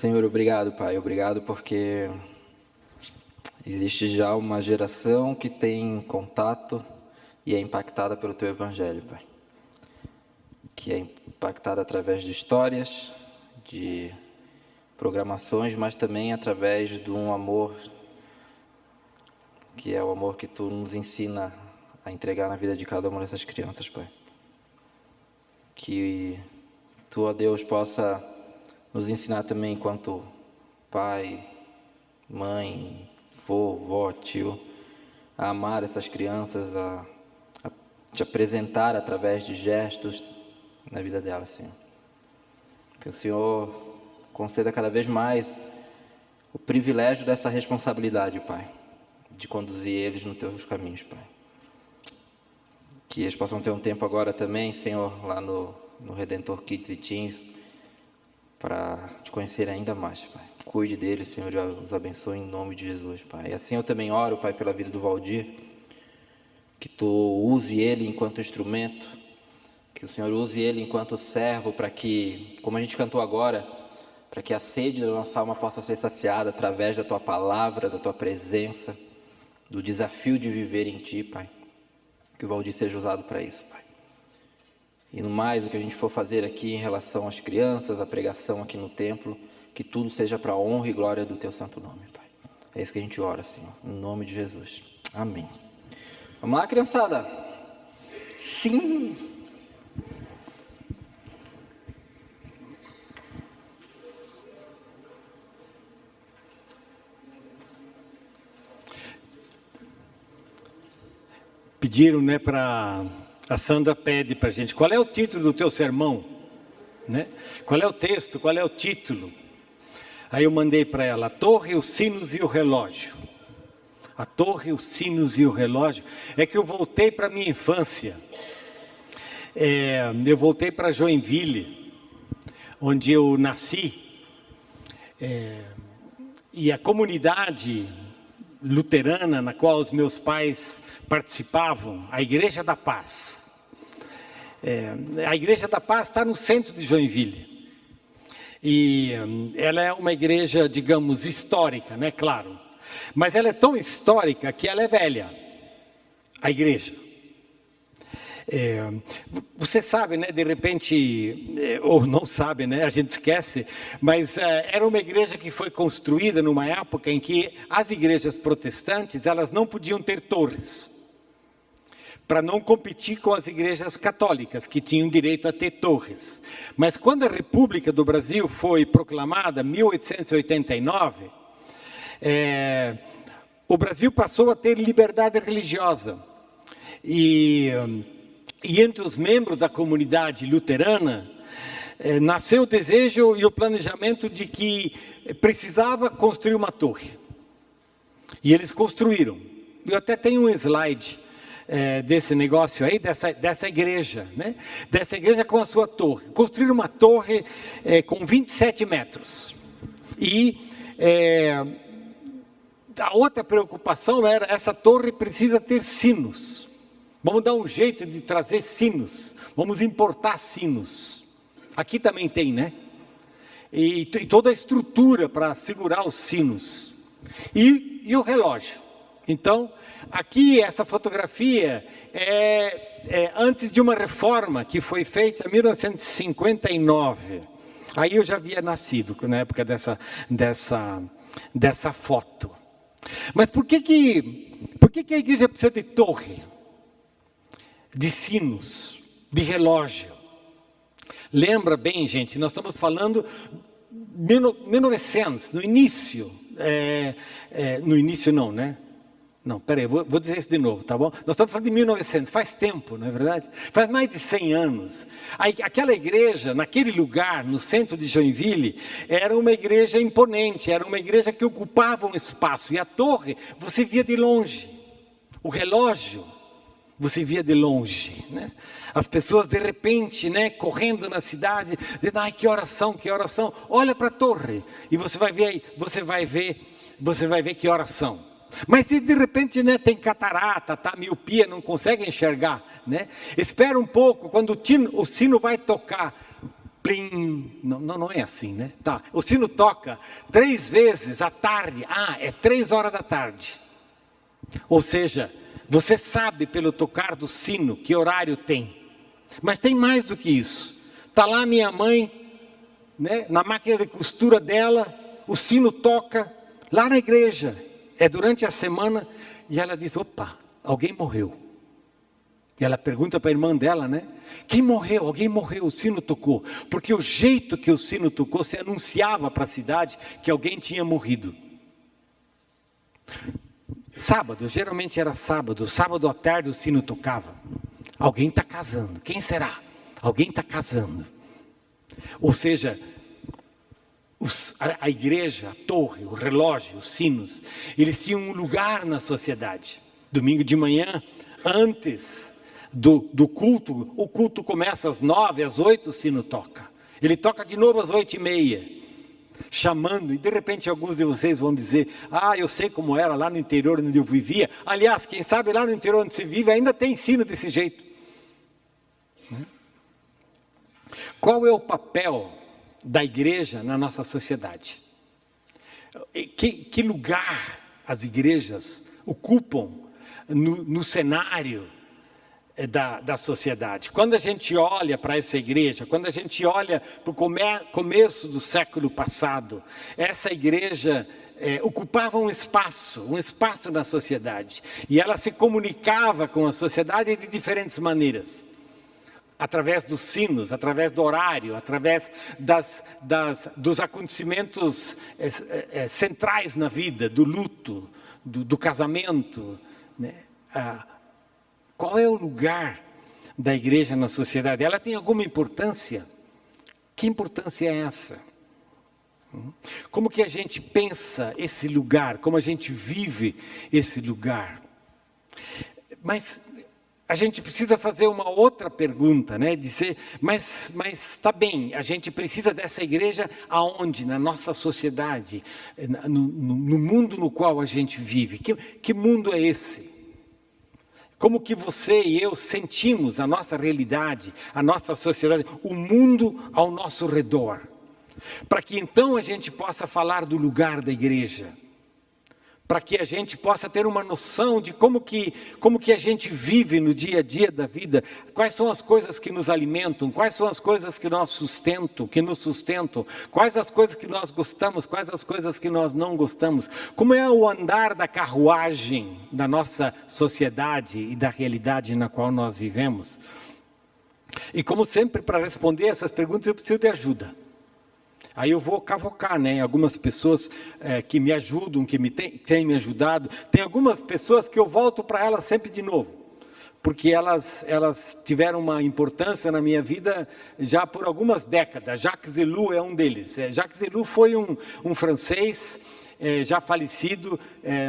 Senhor, obrigado, Pai. Obrigado porque existe já uma geração que tem contato e é impactada pelo Teu Evangelho, Pai. Que é impactada através de histórias, de programações, mas também através de um amor, que é o amor que Tu nos ensina a entregar na vida de cada uma dessas crianças, Pai. Que Tu, ó Deus, possa nos ensinar também enquanto pai, mãe, vô, vó, tio, a amar essas crianças, a te apresentar através de gestos na vida delas, Senhor. Que o Senhor conceda cada vez mais o privilégio dessa responsabilidade, Pai, de conduzir eles nos Teus caminhos, Pai. Que eles possam ter um tempo agora também, Senhor, lá no Redentor Kids e Teens, para Te conhecer ainda mais, Pai. Cuide deles, Senhor, e os abençoe em nome de Jesus, Pai. E assim eu também oro, Pai, pela vida do Valdir, que Tu use ele enquanto instrumento, que o Senhor use ele enquanto servo, para que, como a gente cantou agora, para que a sede da nossa alma possa ser saciada através da Tua palavra, da Tua presença, do desafio de viver em Ti, Pai. Que o Valdir seja usado para isso, Pai. E no mais, o que a gente for fazer aqui em relação às crianças, a pregação aqui no templo, que tudo seja para a honra e glória do Teu santo nome, Pai. É isso que a gente ora, Senhor, em nome de Jesus. Amém. Vamos lá, criançada? Sim! Pediram, né, a Sandra pede para a gente, qual é o título do teu sermão? Né? Qual é o texto, qual é o título? Aí eu mandei para ela, a torre, os sinos e o relógio. A torre, os sinos e o relógio. É que eu voltei para a minha infância. Eu voltei para Joinville, onde eu nasci. E a comunidade luterana na qual os meus pais participavam, a Igreja da Paz. A Igreja da Paz está no centro de Joinville. E ela é uma igreja, digamos, histórica, né? Claro. Mas ela é tão histórica que ela é velha, a igreja. Você sabe, né, de repente, ou não sabe, né, a gente esquece, mas era uma igreja que foi construída numa época em que as igrejas protestantes, elas não podiam ter torres, para não competir com as igrejas católicas, que tinham direito a ter torres. Mas quando a República do Brasil foi proclamada, em 1889, o Brasil passou a ter liberdade religiosa. E entre os membros da comunidade luterana, nasceu o desejo e o planejamento de que precisava construir uma torre. E eles construíram. Eu até tenho um slide desse negócio aí, dessa igreja, né? Dessa igreja com a sua torre. Construíram uma torre com 27 metros. E a outra preocupação era, essa torre precisa ter sinos. Vamos dar um jeito de trazer sinos. Vamos importar sinos. Aqui também tem, né? E toda a estrutura para segurar os sinos. E o relógio. Então, aqui essa fotografia é antes de uma reforma que foi feita em 1959. Aí eu já havia nascido na época dessa foto. Mas por que a igreja precisa de torre? De sinos, de relógio. Lembra bem, gente, nós estamos falando 1900, no início. No início não, né? Não, peraí, vou dizer isso de novo, tá bom? Nós estamos falando de 1900, faz tempo, não é verdade? Faz mais de 100 anos. Aquela igreja, naquele lugar, no centro de Joinville, era uma igreja imponente, era uma igreja que ocupava um espaço. E a torre, você via de longe. O relógio, você via de longe, né? As pessoas de repente, né, correndo na cidade, dizendo, ai, que oração, olha para a torre, e você vai ver que oração. Mas se de repente, né, tem catarata, miopia, não consegue enxergar, né? Espera um pouco, quando o sino vai tocar, Plim. Não é assim, né? Tá. O sino toca 3 vezes à tarde. É 3 horas da tarde. Ou seja, você sabe pelo tocar do sino que horário tem. Mas tem mais do que isso. Está lá minha mãe, né, na máquina de costura dela, o sino toca lá na igreja. É durante a semana e ela diz, opa, alguém morreu. E ela pergunta para a irmã dela, né? Quem morreu? Alguém morreu, o sino tocou. Porque o jeito que o sino tocou, se anunciava para a cidade que alguém tinha morrido. Sábado, geralmente era sábado à tarde o sino tocava. Alguém está casando, quem será? Alguém está casando. Ou seja, a igreja, a torre, o relógio, os sinos, eles tinham um lugar na sociedade. Domingo de manhã, antes do culto, o culto começa às 9, às 8 o sino toca. Ele toca de novo às 8h30. Chamando, e de repente alguns de vocês vão dizer, eu sei como era lá no interior onde eu vivia. Aliás, quem sabe lá no interior onde você vive ainda tem sino desse jeito. Qual é o papel da igreja na nossa sociedade? Que lugar as igrejas ocupam no cenário da sociedade? Quando a gente olha para essa igreja, quando a gente olha para o começo do século passado, essa igreja ocupava um espaço na sociedade, e ela se comunicava com a sociedade de diferentes maneiras, através dos sinos, através do horário, através dos acontecimentos centrais na vida, do luto, do casamento, né? Qual é o lugar da igreja na sociedade? Ela tem alguma importância? Que importância é essa? Como que a gente pensa esse lugar? Como a gente vive esse lugar? Mas a gente precisa fazer uma outra pergunta, né? Dizer, mas está bem, a gente precisa dessa igreja aonde? Na nossa sociedade, no mundo no qual a gente vive. Que mundo é esse? Como que você e eu sentimos a nossa realidade, a nossa sociedade, o mundo ao nosso redor? Para que então a gente possa falar do lugar da igreja. Para que a gente possa ter uma noção de como que a gente vive no dia a dia da vida. Quais são as coisas que nos alimentam, quais são as coisas que nos sustentam, quais as coisas que nós gostamos, quais as coisas que nós não gostamos. Como é o andar da carruagem da nossa sociedade e da realidade na qual nós vivemos. E como sempre, para responder essas perguntas eu preciso de ajuda. Aí eu vou cavocar, né? Algumas pessoas que me ajudam, que têm me ajudado. Tem algumas pessoas que eu volto para elas sempre de novo. Porque elas tiveram uma importância na minha vida já por algumas décadas. Jacques Ellul é um deles. Jacques Ellul foi um francês já falecido,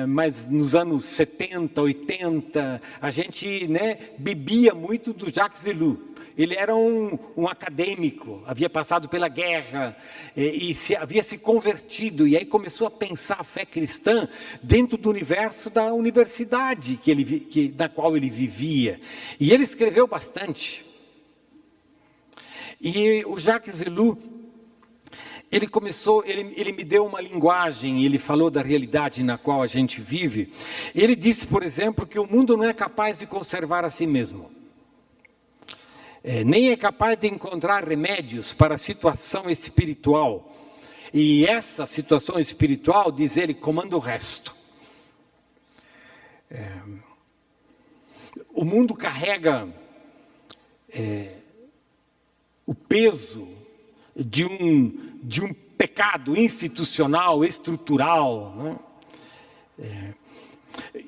mas nos anos 70, 80, a gente, né, bebia muito do Jacques Ellul. Ele era um acadêmico, havia passado pela guerra e havia se convertido. E aí começou a pensar a fé cristã dentro do universo da universidade da qual ele vivia. E ele escreveu bastante. E o Jacques Ellul, ele me deu uma linguagem, ele falou da realidade na qual a gente vive. Ele disse, por exemplo, que o mundo não é capaz de conservar a si mesmo. Nem é capaz de encontrar remédios para a situação espiritual. E essa situação espiritual, diz ele, comanda o resto. O mundo carrega o peso de um pecado institucional, estrutural, né?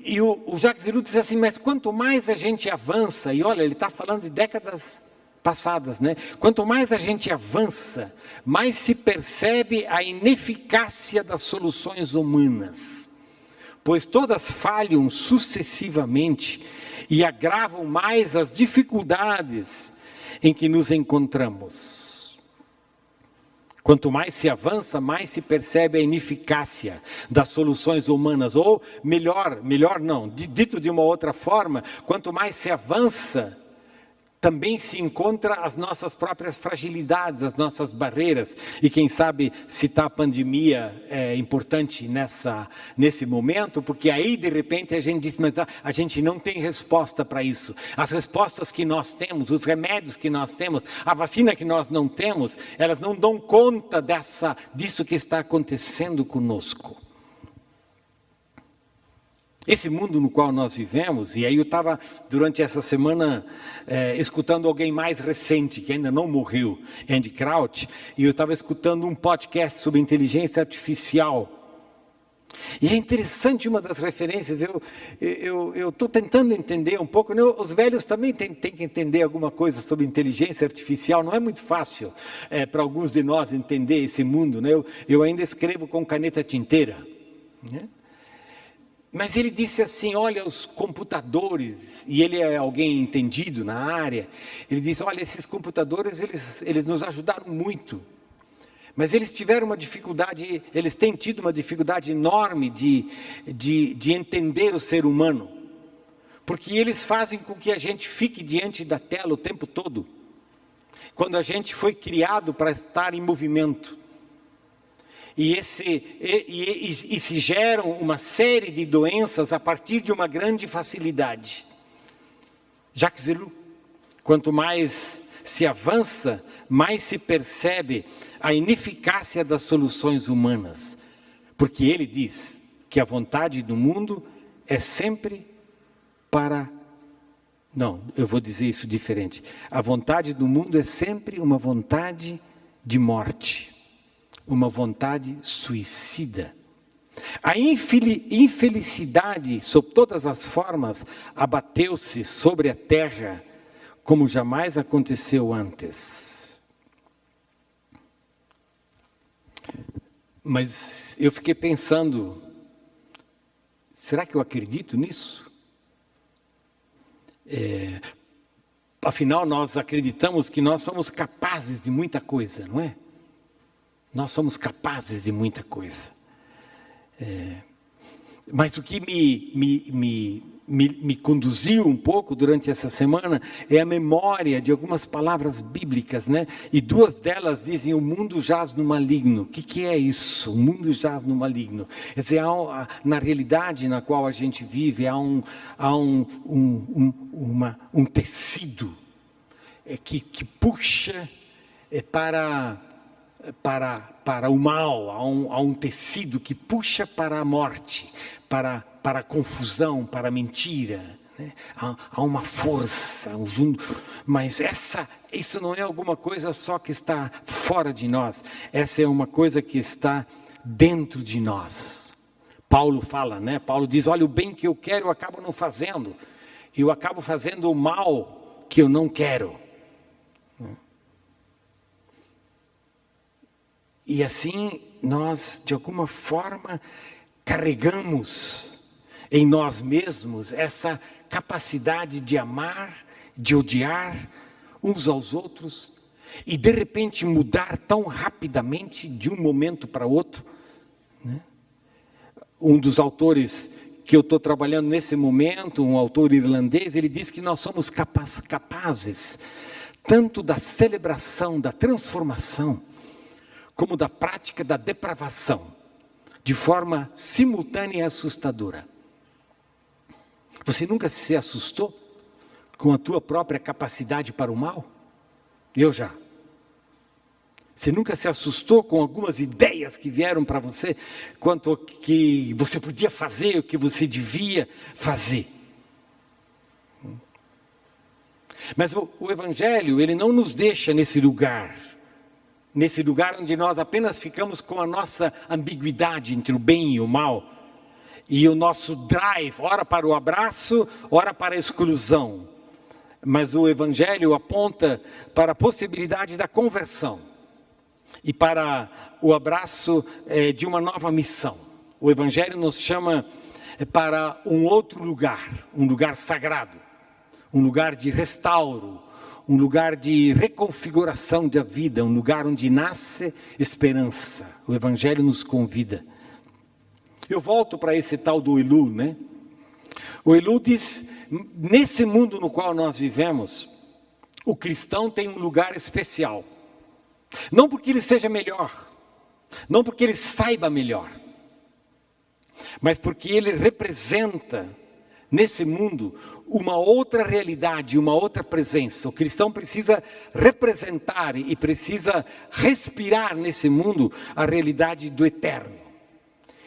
E o Jacques Ellul diz assim, mas quanto mais a gente avança, e olha, ele está falando de décadas passadas, né? Quanto mais a gente avança, mais se percebe a ineficácia das soluções humanas, pois todas falham sucessivamente e agravam mais as dificuldades em que nos encontramos. Quanto mais se avança, mais se percebe a ineficácia das soluções humanas, ou melhor não, dito de uma outra forma, quanto mais se avança, também se encontra as nossas próprias fragilidades, as nossas barreiras. E quem sabe citar a pandemia é importante nesse momento, porque aí de repente a gente diz, mas a gente não tem resposta para isso. As respostas que nós temos, os remédios que nós temos, a vacina que nós não temos, elas não dão conta disso que está acontecendo conosco. Esse mundo no qual nós vivemos, e aí eu estava durante essa semana escutando alguém mais recente, que ainda não morreu, Andy Crouch, e eu estava escutando um podcast sobre inteligência artificial. E é interessante uma das referências, eu estou tentando entender um pouco, né? Os velhos também têm que entender alguma coisa sobre inteligência artificial, não é muito fácil para alguns de nós entender esse mundo, né? Eu ainda escrevo com caneta tinteira, né? Mas ele disse assim, olha, os computadores, e ele é alguém entendido na área, ele disse, olha, esses computadores, eles nos ajudaram muito, mas eles tiveram uma dificuldade, eles têm tido uma dificuldade enorme de entender o ser humano, porque eles fazem com que a gente fique diante da tela o tempo todo, quando a gente foi criado para estar em movimento. E se geram uma série de doenças a partir de uma grande facilidade. Jacques Ellul, quanto mais se avança, mais se percebe a ineficácia das soluções humanas. Porque ele diz que a vontade do mundo é sempre para... Não, eu vou dizer isso diferente. A vontade do mundo é sempre uma vontade de morte. Uma vontade suicida. A infelicidade, sob todas as formas, abateu-se sobre a terra como jamais aconteceu antes. Mas eu fiquei pensando, será que eu acredito nisso? Afinal, nós acreditamos que nós somos capazes de muita coisa, não é? Nós somos capazes de muita coisa. Mas o que me conduziu um pouco durante essa semana é a memória de algumas palavras bíblicas, né? E duas delas dizem, o mundo jaz no maligno. O que é isso? O mundo jaz no maligno. Quer dizer, na realidade na qual a gente vive, há um tecido que puxa para o mal, há um tecido que puxa para a morte, para a confusão, para a mentira, né? Há uma força, mas isso não é alguma coisa só que está fora de nós, essa é uma coisa que está dentro de nós. Paulo fala, né? Paulo diz, olha, o bem que eu quero eu acabo não fazendo, eu acabo fazendo o mal que eu não quero. E assim, nós, de alguma forma, carregamos em nós mesmos essa capacidade de amar, de odiar uns aos outros, e de repente mudar tão rapidamente de um momento para outro, né? Um dos autores que eu estou trabalhando nesse momento, um autor irlandês, ele diz que nós somos capazes, tanto da celebração, da transformação, como da prática da depravação, de forma simultânea e assustadora. Você nunca se assustou com a tua própria capacidade para o mal? Eu já. Você nunca se assustou com algumas ideias que vieram para você, quanto ao que você podia fazer, o que você devia fazer? Mas o Evangelho, ele não nos deixa nesse lugar onde nós apenas ficamos com a nossa ambiguidade entre o bem e o mal, e o nosso drive, ora para o abraço, ora para a exclusão. Mas o Evangelho aponta para a possibilidade da conversão, e para o abraço de uma nova missão. O Evangelho nos chama para um outro lugar, um lugar sagrado, um lugar de restauro, um lugar de reconfiguração da vida, um lugar onde nasce esperança. O Evangelho nos convida. Eu volto para esse tal do Ellul, né? O Ellul diz, nesse mundo no qual nós vivemos, O cristão tem um lugar especial. Não porque ele seja melhor, não porque ele saiba melhor, mas porque ele representa nesse mundo uma outra realidade, uma outra presença. O cristão precisa representar e precisa respirar nesse mundo a realidade do eterno.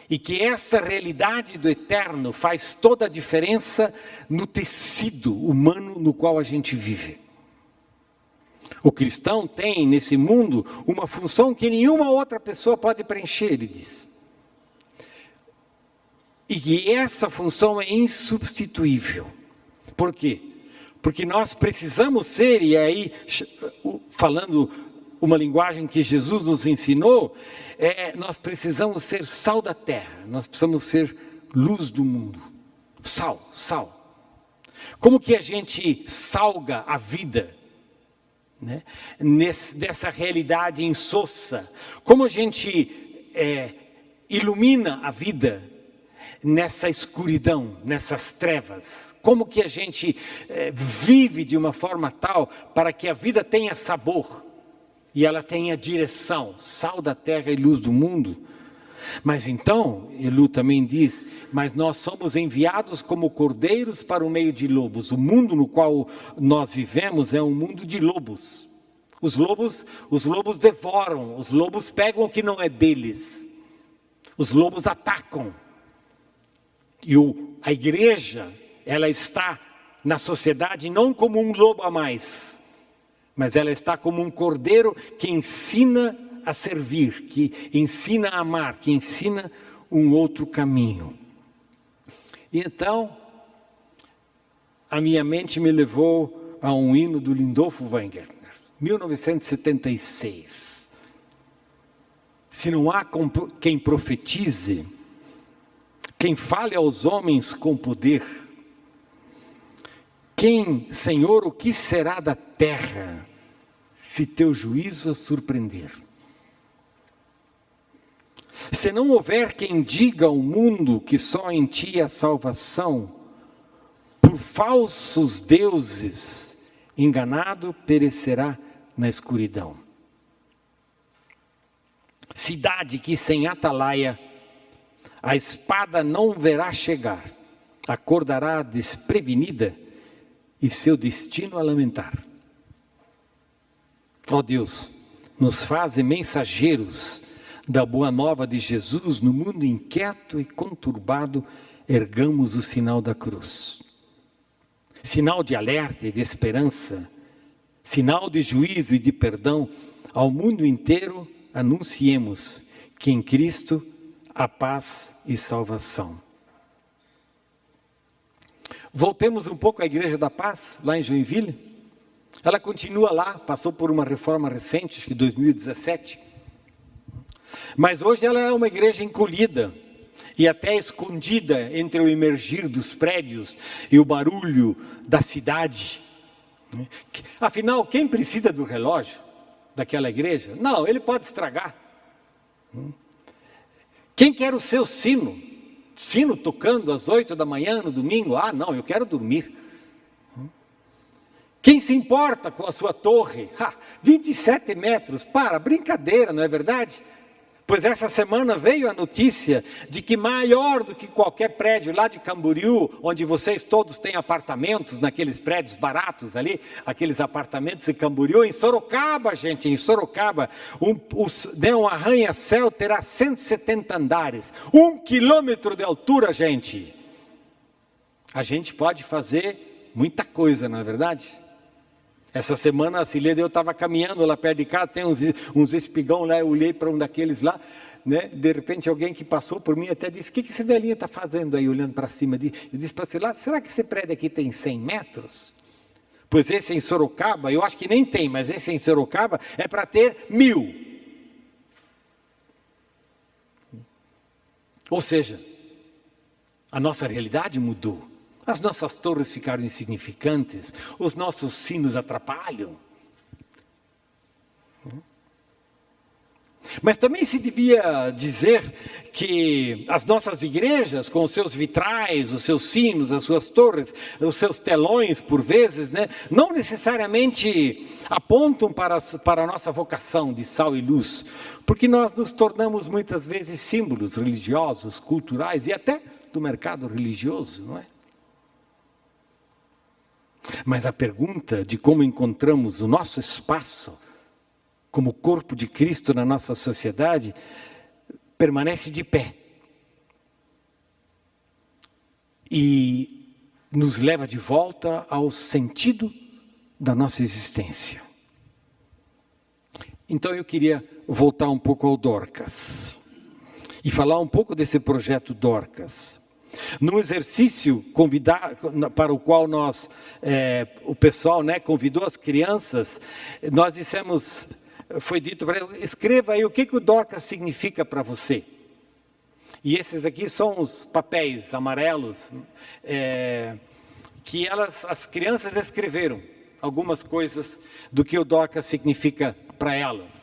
E que essa realidade do eterno faz toda a diferença no tecido humano no qual a gente vive. O cristão tem nesse mundo uma função que nenhuma outra pessoa pode preencher, ele diz. E que essa função é insubstituível. Por quê? Porque nós precisamos ser, e aí falando uma linguagem que Jesus nos ensinou, nós precisamos ser sal da terra, nós precisamos ser luz do mundo. Sal, sal. Como que a gente salga a vida, né? Dessa realidade insossa? Como a gente ilumina a vida nessa escuridão, nessas trevas? Como que a gente vive de uma forma tal para que a vida tenha sabor e ela tenha direção, sal da terra e luz do mundo? Mas então, Elu também diz, mas nós somos enviados como cordeiros para o meio de lobos. O mundo no qual nós vivemos é um mundo de lobos. Os lobos devoram, os lobos pegam o que não é deles. Os lobos atacam. E a igreja, ela está na sociedade não como um lobo a mais, mas ela está como um cordeiro que ensina a servir, que ensina a amar, que ensina um outro caminho. E então, a minha mente me levou a um hino do Lindolfo Weingärtner, 1976. Se não há quem profetize, quem fale aos homens com poder, Senhor, o que será da terra, se teu juízo a surpreender? Se não houver quem diga ao mundo que só em ti há salvação, por falsos deuses, enganado perecerá na escuridão. Cidade que sem atalaia, a espada não verá chegar, acordará desprevenida e seu destino a lamentar. Ó Deus, nos faze mensageiros da boa nova de Jesus. No mundo inquieto e conturbado, ergamos o sinal da cruz. Sinal de alerta e de esperança, sinal de juízo e de perdão, ao mundo inteiro anunciemos que em Cristo há paz e salvação. Voltemos um pouco à Igreja da Paz, lá em Joinville. Ela continua lá, passou por uma reforma recente, acho que 2017. Mas hoje ela é uma igreja encolhida e até escondida entre o emergir dos prédios e o barulho da cidade. Afinal, quem precisa do relógio daquela igreja? Não, ele pode estragar. Quem quer o seu sino? Sino tocando às 8 da manhã no domingo? Ah, não, eu quero dormir. Quem se importa com a sua torre? 27 metros, brincadeira, não é verdade? Pois essa semana veio a notícia de que maior do que qualquer prédio lá de Camboriú, onde vocês todos têm apartamentos, naqueles prédios baratos ali, aqueles apartamentos em Camboriú, em Sorocaba, gente, em Sorocaba, um arranha-céu terá 170 andares, 1 quilômetro de altura, gente. A gente pode fazer muita coisa, não é verdade? Essa semana a Cileda, eu estava caminhando lá perto de casa, tem uns espigão lá, eu olhei para um daqueles lá, né? De repente alguém que passou por mim até disse, o que esse velhinho está fazendo aí, olhando para cima? Eu disse para Cileda, será que esse prédio aqui tem 100 metros? Pois esse em Sorocaba, eu acho que nem tem, mas esse em Sorocaba é para ter 1000. Ou seja, a nossa realidade mudou. As nossas torres ficaram insignificantes, os nossos sinos atrapalham. Mas também se devia dizer que as nossas igrejas, com os seus vitrais, os seus sinos, as suas torres, os seus telões, por vezes, né, não necessariamente apontam para a nossa vocação de sal e luz, porque nós nos tornamos muitas vezes símbolos religiosos, culturais e até do mercado religioso, não é? Mas a pergunta de como encontramos o nosso espaço como corpo de Cristo na nossa sociedade permanece de pé e nos leva de volta ao sentido da nossa existência. Então eu queria voltar um pouco ao Dorcas e falar um pouco desse projeto Dorcas. Num exercício para o qual o pessoal, né, convidou as crianças, nós dissemos, foi dito para eles, escreva aí o que o Dorcas significa para você. E esses aqui são os papéis amarelos que as crianças escreveram algumas coisas do que o Dorcas significa para elas.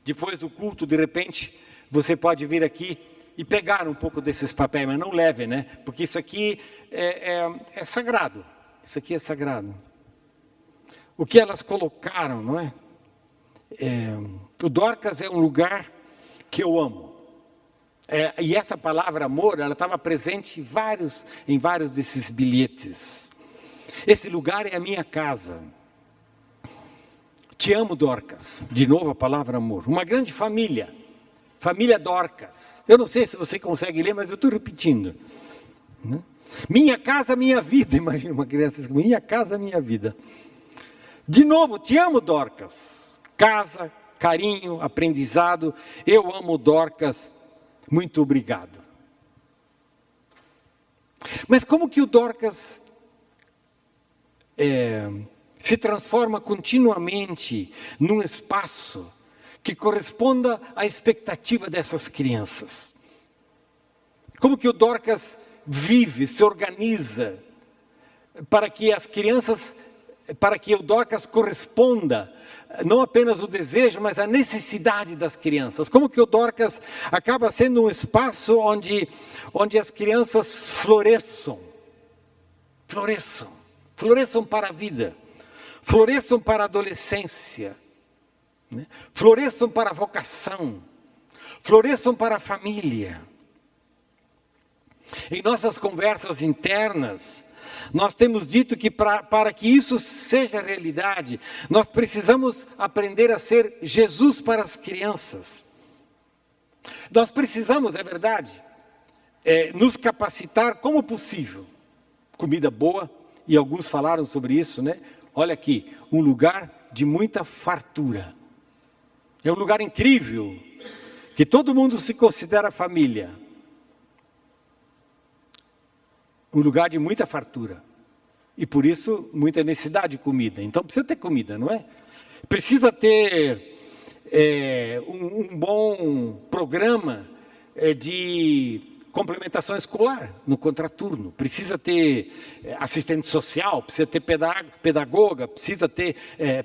Depois do culto, de repente, você pode vir aqui e pegar um pouco desses papéis, mas não leve, né? Porque isso aqui é sagrado. Isso aqui é sagrado. O que elas colocaram, não é? O Dorcas é um lugar que eu amo. E essa palavra amor, ela estava presente em vários desses bilhetes. Esse lugar é a minha casa. Te amo, Dorcas. De novo a palavra amor. Uma grande família. Família Dorcas. Eu não sei se você consegue ler, mas eu estou repetindo. Minha casa, minha vida. Imagina uma criança assim, minha casa, minha vida. De novo, te amo, Dorcas. Casa, carinho, aprendizado. Eu amo, Dorcas. Muito obrigado. Mas como que o Dorcas se transforma continuamente num espaço que corresponda à expectativa dessas crianças? Como que o Dorcas vive, se organiza para que as crianças, para que o Dorcas corresponda não apenas o desejo, mas a necessidade das crianças? Como que o Dorcas acaba sendo um espaço onde as crianças floresçam para a vida, floresçam para a adolescência, né? Floresçam para a vocação, floresçam para a família. Em nossas conversas internas, nós temos dito que para que isso seja realidade, nós precisamos aprender a ser Jesus para as crianças. Nós precisamos, é verdade, nos capacitar como possível. Comida boa, e alguns falaram sobre isso, né? Olha aqui, um lugar de muita fartura. É um lugar incrível, que todo mundo se considera família. Um lugar de muita fartura. E por isso, muita necessidade de comida. Então precisa ter comida, não é? Precisa ter um bom programa de complementação escolar no contraturno. Precisa ter assistente social, precisa ter pedagoga, precisa ter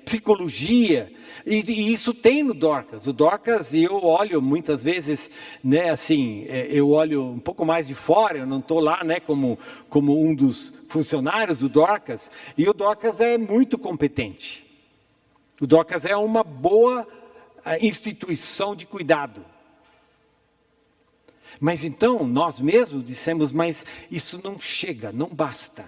psicologia. E isso tem no Dorcas. O Dorcas, eu olho muitas vezes, né, assim, eu olho um pouco mais de fora, eu não estou lá, né, como um dos funcionários do Dorcas, e o Dorcas é muito competente. O Dorcas é uma boa instituição de cuidado. Mas então, nós mesmos dissemos, mas isso não chega, não basta.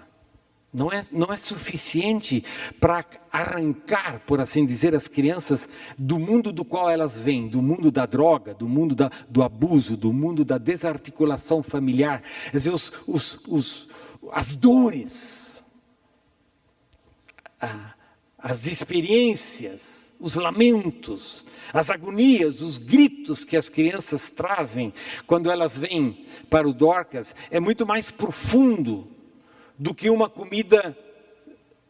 Não é suficiente para arrancar, por assim dizer, as crianças do mundo do qual elas vêm, do mundo da droga, do mundo do abuso, do mundo da desarticulação familiar. Quer dizer, as dores, as experiências, os lamentos, as agonias, os gritos que as crianças trazem quando elas vêm para o Dorcas é muito mais profundo do que uma comida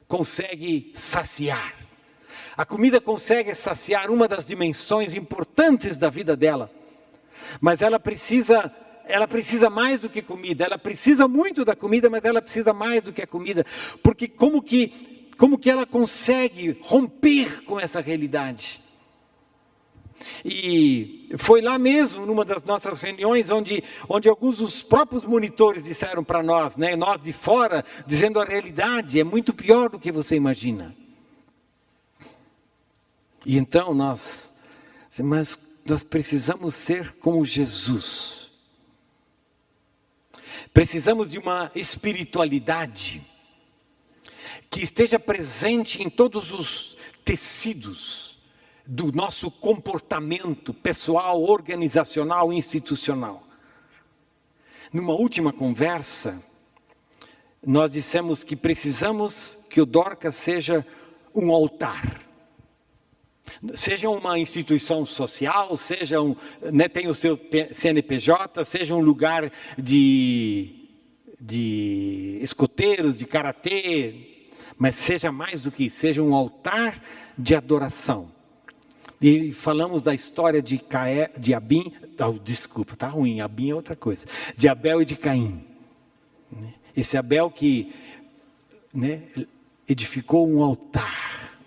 consegue saciar. A comida consegue saciar uma das dimensões importantes da vida dela, mas ela precisa mais do que comida, ela precisa muito da comida, mas ela precisa mais do que a comida, porque como que ela consegue romper com essa realidade? E foi lá mesmo, numa das nossas reuniões, onde alguns dos próprios monitores disseram para nós, né, nós de fora, dizendo a realidade é muito pior do que você imagina. E então nós precisamos ser como Jesus. Precisamos de uma espiritualidade que esteja presente em todos os tecidos do nosso comportamento pessoal, organizacional, institucional. Numa última conversa, nós dissemos que precisamos que o Dorcas seja um altar. Seja uma instituição social, seja tem o seu CNPJ, seja um lugar de escoteiros, de karatê, mas seja mais do que isso, seja um altar de adoração. E falamos da história de Abim, desculpa, está ruim, Abim é outra coisa, de Abel e de Caim. Esse Abel que edificou um altar,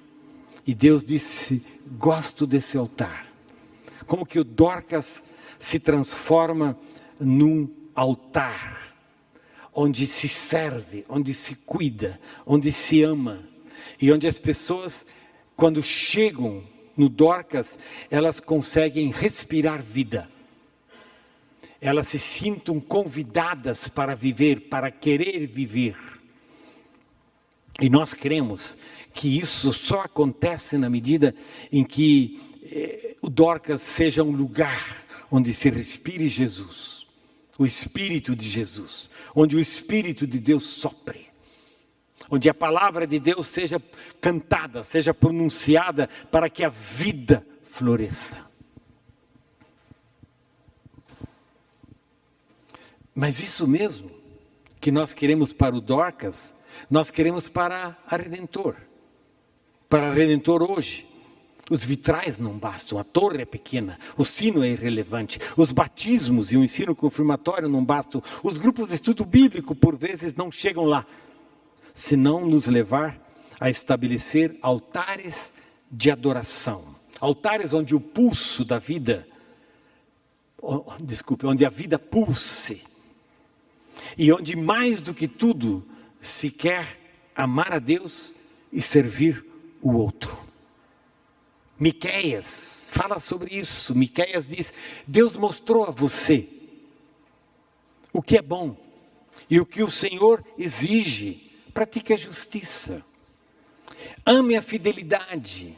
e Deus disse, gosto desse altar. Como que o Dorcas se transforma num altar, onde se serve, onde se cuida, onde se ama, e onde as pessoas, quando chegam no Dorcas, elas conseguem respirar vida. Elas se sintam convidadas para viver, para querer viver. E nós cremos que isso só acontece na medida em que o Dorcas seja um lugar onde se respire Jesus, o Espírito de Jesus, onde o Espírito de Deus sopre, onde a palavra de Deus seja cantada, seja pronunciada para que a vida floresça. Mas isso mesmo que nós queremos para o Dorcas, nós queremos para a Redentor. Para a Redentor hoje. Os vitrais não bastam, a torre é pequena, o sino é irrelevante, os batismos e o ensino confirmatório não bastam, os grupos de estudo bíblico por vezes não chegam lá, senão nos levar a estabelecer altares de adoração. Altares onde o pulso da vida, onde a vida pulse. E onde mais do que tudo se quer amar a Deus e servir o outro. Miqueias fala sobre isso. Miqueias diz, Deus mostrou a você o que é bom e o que o Senhor exige. Pratique a justiça. Ame a fidelidade.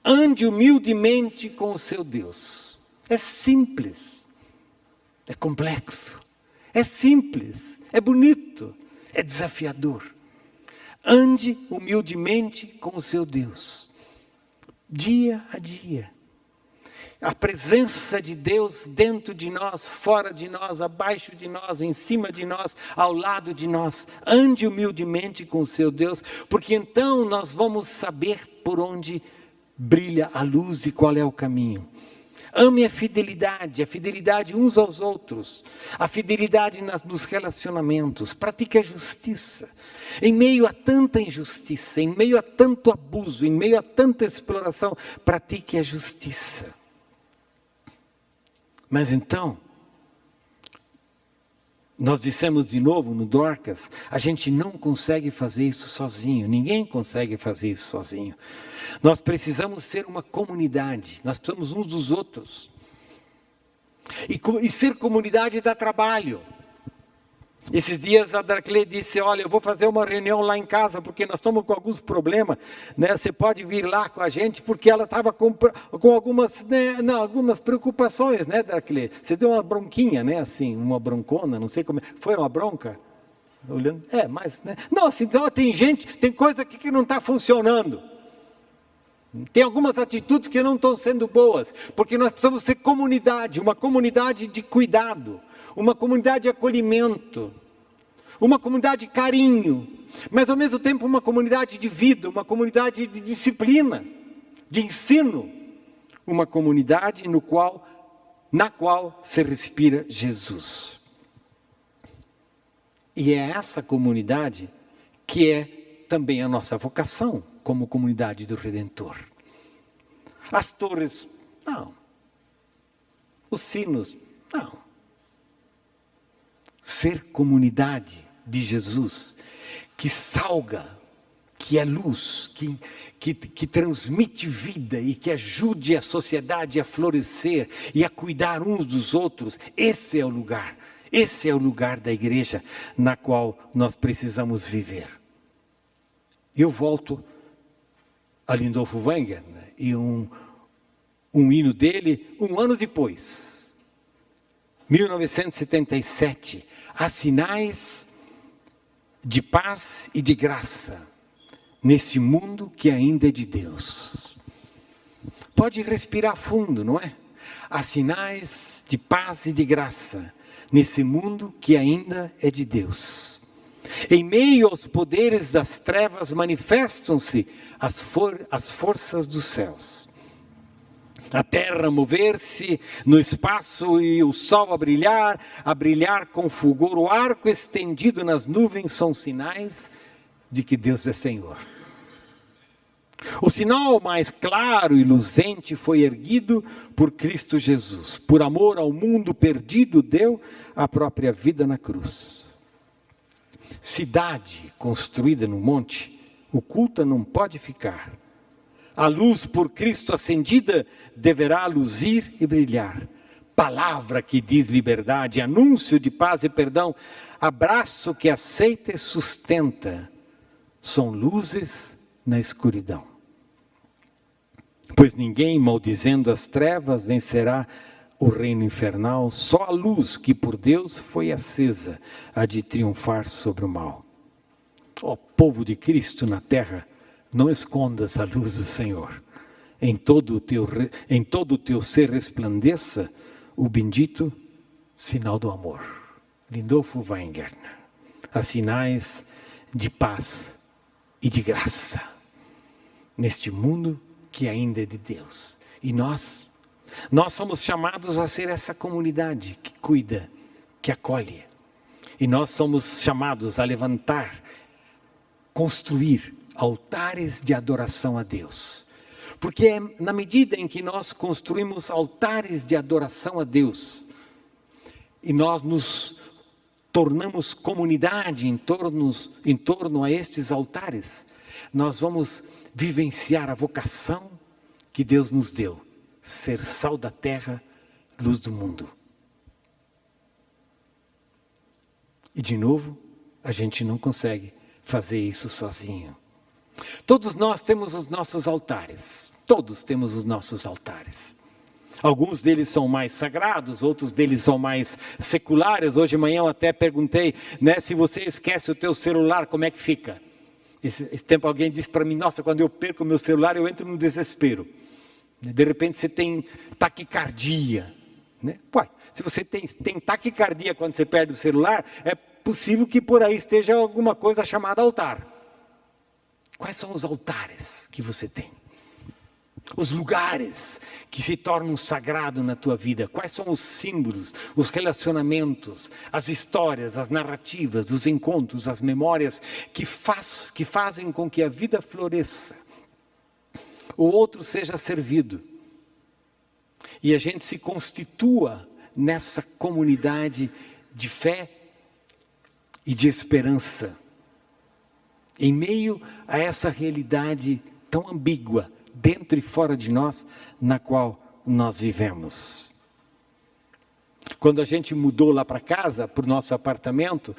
Ande humildemente com o seu Deus. É simples. É complexo. É simples. É bonito. É desafiador. Ande humildemente com o seu Deus. Dia a dia. A presença de Deus dentro de nós, fora de nós, abaixo de nós, em cima de nós, ao lado de nós. Ande humildemente com o seu Deus, porque então nós vamos saber por onde brilha a luz e qual é o caminho. Ame a fidelidade uns aos outros, a fidelidade nos relacionamentos, pratique a justiça. Em meio a tanta injustiça, em meio a tanto abuso, em meio a tanta exploração, pratique a justiça. Mas então, nós dissemos de novo no Dorcas, a gente não consegue fazer isso sozinho, ninguém consegue fazer isso sozinho. Nós precisamos ser uma comunidade, nós precisamos uns dos outros. E ser comunidade dá trabalho. Esses dias a Darclay disse, olha, eu vou fazer uma reunião lá em casa, porque nós estamos com alguns problemas, né? Você pode vir lá com a gente, porque ela estava com algumas, algumas preocupações, né, Darclay? Você deu uma bronquinha, né, assim, uma broncona, não sei como é. Foi uma bronca? Olhando, mas, né? Não, assim, tem coisa aqui que não está funcionando. Tem algumas atitudes que não estão sendo boas, porque nós precisamos ser comunidade, uma comunidade de cuidado, uma comunidade de acolhimento, uma comunidade de carinho, mas ao mesmo tempo uma comunidade de vida, uma comunidade de disciplina, de ensino, uma comunidade na qual se respira Jesus. E é essa comunidade que é também a nossa vocação como comunidade do Redentor. As torres Não. Os sinos, não. Ser comunidade de Jesus, que salga, que é luz, que transmite vida e que ajude a sociedade a florescer e a cuidar uns dos outros. Esse é o lugar da igreja na qual nós precisamos viver. Eu volto a Lindolfo Wenger, né, e um hino dele, um ano depois, 1977, há sinais de paz e de graça nesse mundo que ainda é de Deus. Pode respirar fundo, não é? Há sinais de paz e de graça nesse mundo que ainda é de Deus. Em meio aos poderes das trevas manifestam-se as forças dos céus. A terra a mover-se no espaço e o sol a brilhar com fulgor. O arco estendido nas nuvens são sinais de que Deus é Senhor. O sinal mais claro e luzente foi erguido por Cristo Jesus. Por amor ao mundo perdido, deu a própria vida na cruz. Cidade construída no monte, oculta não pode ficar. A luz por Cristo acendida deverá luzir e brilhar. Palavra que diz liberdade, anúncio de paz e perdão, abraço que aceita e sustenta, são luzes na escuridão. Pois ninguém, maldizendo as trevas, vencerá o reino infernal, só a luz que por Deus foi acesa há de triunfar sobre o mal. Ó povo de Cristo na terra, não escondas a luz do Senhor. Em todo o teu ser resplandeça o bendito sinal do amor. Lindolfo Wenger. Há sinais de paz e de graça neste mundo que ainda é de Deus. E nós somos chamados a ser essa comunidade que cuida, que acolhe. E nós somos chamados a levantar, construir altares de adoração a Deus. Porque é na medida em que nós construímos altares de adoração a Deus, e nós nos tornamos comunidade em torno a estes altares, nós vamos vivenciar a vocação que Deus nos deu, ser sal da terra, luz do mundo. E de novo, a gente não consegue fazer isso sozinho. Todos nós temos os nossos altares. Todos temos os nossos altares. Alguns deles são mais sagrados, outros deles são mais seculares. Hoje de manhã eu até perguntei, né, se você esquece o teu celular, como é que fica? Esse tempo alguém disse para mim, nossa, quando eu perco o meu celular, eu entro num desespero. De repente você tem taquicardia. Né? Ué, se você tem taquicardia quando você perde o celular, é possível que por aí esteja alguma coisa chamada altar. Quais são os altares que você tem? Os lugares que se tornam sagrados na tua vida. Quais são os símbolos, os relacionamentos, as histórias, as narrativas, os encontros, as memórias que fazem com que a vida floresça. O outro seja servido. E a gente se constitua nessa comunidade de fé e de esperança. Em meio a essa realidade tão ambígua, dentro e fora de nós, na qual nós vivemos. Quando a gente mudou lá para casa, para o nosso apartamento,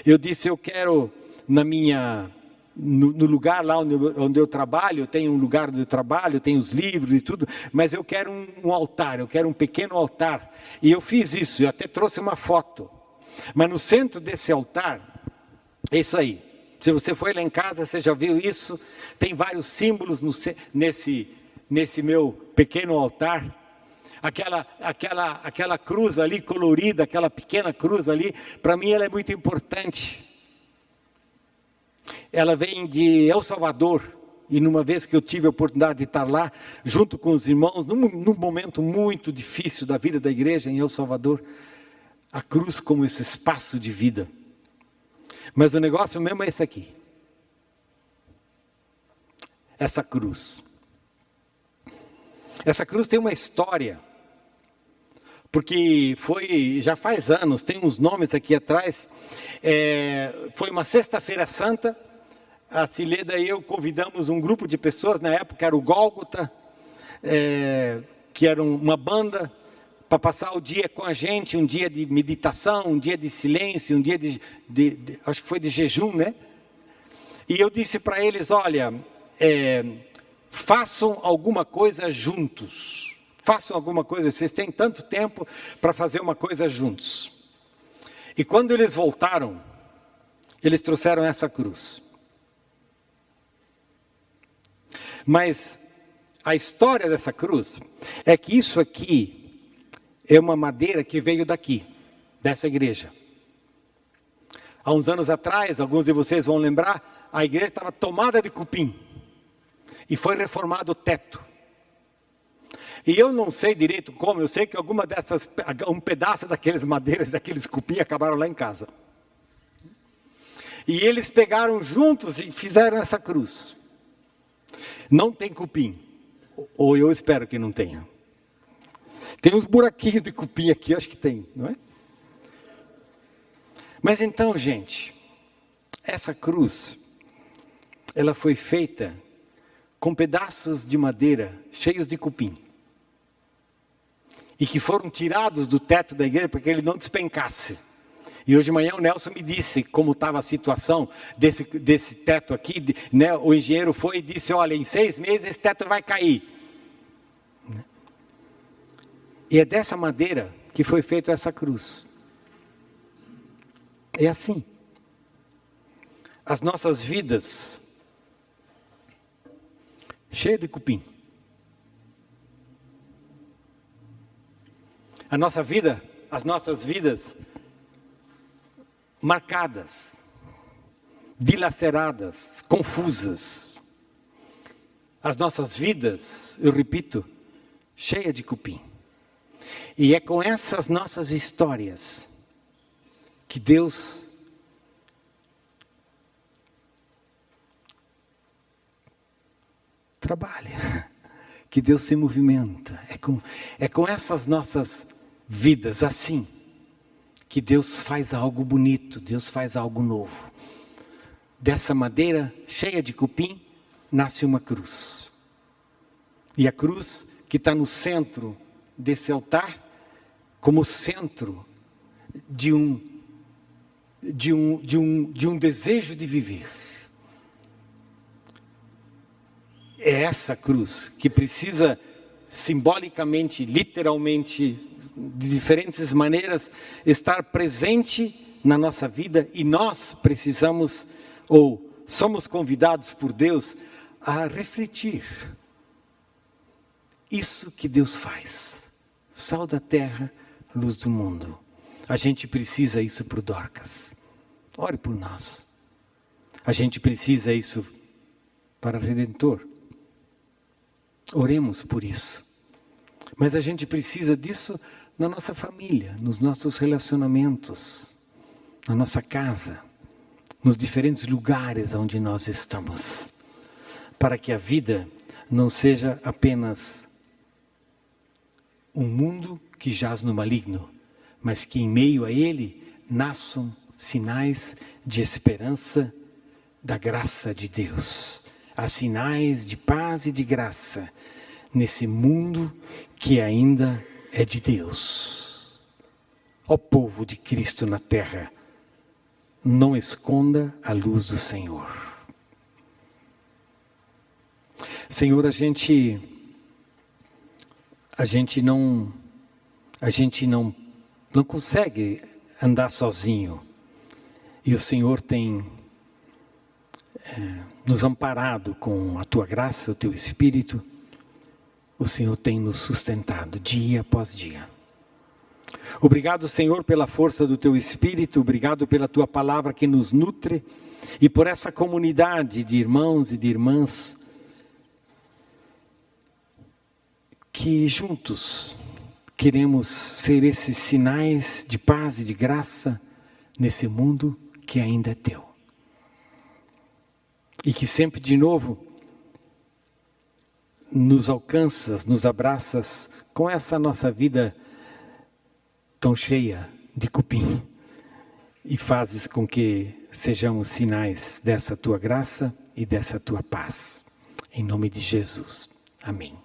eu disse, eu quero, no lugar lá onde eu trabalho, eu tenho um lugar onde eu trabalho, eu tenho os livros e tudo, mas eu quero um altar, eu quero um pequeno altar. E eu fiz isso, eu até trouxe uma foto. Mas no centro desse altar, é isso aí. Se você foi lá em casa, você já viu isso. Tem vários símbolos nesse meu pequeno altar. Aquela cruz ali colorida, aquela pequena cruz ali, para mim ela é muito importante. Ela vem de El Salvador. E numa vez que eu tive a oportunidade de estar lá, junto com os irmãos, num momento muito difícil da vida da igreja em El Salvador, a cruz como esse espaço de vida. Mas o negócio mesmo é esse aqui. Essa cruz. Essa cruz tem uma história, porque já faz anos, tem uns nomes aqui atrás, foi uma sexta-feira santa, a Cileda e eu convidamos um grupo de pessoas, na época era o Gólgota, que era uma banda, para passar o dia com a gente, um dia de meditação, um dia de silêncio, um dia acho que foi de jejum, né? E eu disse para eles, olha, façam alguma coisa juntos. Façam alguma coisa, vocês têm tanto tempo para fazer uma coisa juntos. E quando eles voltaram, eles trouxeram essa cruz. Mas a história dessa cruz é que isso aqui é uma madeira que veio daqui, dessa igreja. Há uns anos atrás, alguns de vocês vão lembrar, a igreja estava tomada de cupim. E foi reformado o teto. E eu não sei direito como, eu sei que um pedaço daqueles madeiras, daqueles cupim acabaram lá em casa. E eles pegaram juntos e fizeram essa cruz. Não tem cupim, ou eu espero que não tenha. Tem uns buraquinhos de cupim aqui, acho que tem, não é? Mas então, gente, essa cruz, ela foi feita com pedaços de madeira cheios de cupim. E que foram tirados do teto da igreja para que ele não despencasse. E hoje de manhã o Nelson me disse como estava a situação desse teto aqui, né? O engenheiro foi e disse, olha, em 6 meses esse teto vai cair. E é dessa madeira que foi feita essa cruz. É assim. As nossas vidas, cheias de cupim. As nossas vidas marcadas, dilaceradas, confusas. As nossas vidas, eu repito, cheias de cupim. E é com essas nossas histórias que Deus trabalha, que Deus se movimenta. É com essas nossas vidas assim que Deus faz algo bonito, Deus faz algo novo. Dessa madeira cheia de cupim nasce uma cruz. E a cruz que está no centro desse altar, como centro de um desejo de viver. É essa cruz que precisa simbolicamente, literalmente, de diferentes maneiras, estar presente na nossa vida, e nós precisamos, ou somos convidados por Deus a refletir. Isso que Deus faz, sal da terra, luz do mundo. A gente precisa isso para o Dorcas. Ore por nós. A gente precisa isso para o Redentor. Oremos por isso. Mas a gente precisa disso na nossa família, nos nossos relacionamentos, na nossa casa, nos diferentes lugares onde nós estamos, para que a vida não seja apenas um mundo que jaz no maligno, mas que em meio a ele nasçam sinais de esperança da graça de Deus. Há sinais de paz e de graça nesse mundo que ainda é de Deus. Ó povo de Cristo na terra, não esconda a luz do Senhor. Senhor, a gente não consegue andar sozinho. E o Senhor tem nos amparado com a Tua graça, o Teu Espírito. O Senhor tem nos sustentado dia após dia. Obrigado, Senhor, pela força do Teu Espírito. Obrigado pela Tua palavra que nos nutre. E por essa comunidade de irmãos e de irmãs que juntos queremos ser esses sinais de paz e de graça nesse mundo que ainda é Teu. E que sempre de novo nos alcanças, nos abraças com essa nossa vida tão cheia de cupim e fazes com que sejamos sinais dessa tua graça e dessa tua paz. Em nome de Jesus. Amém.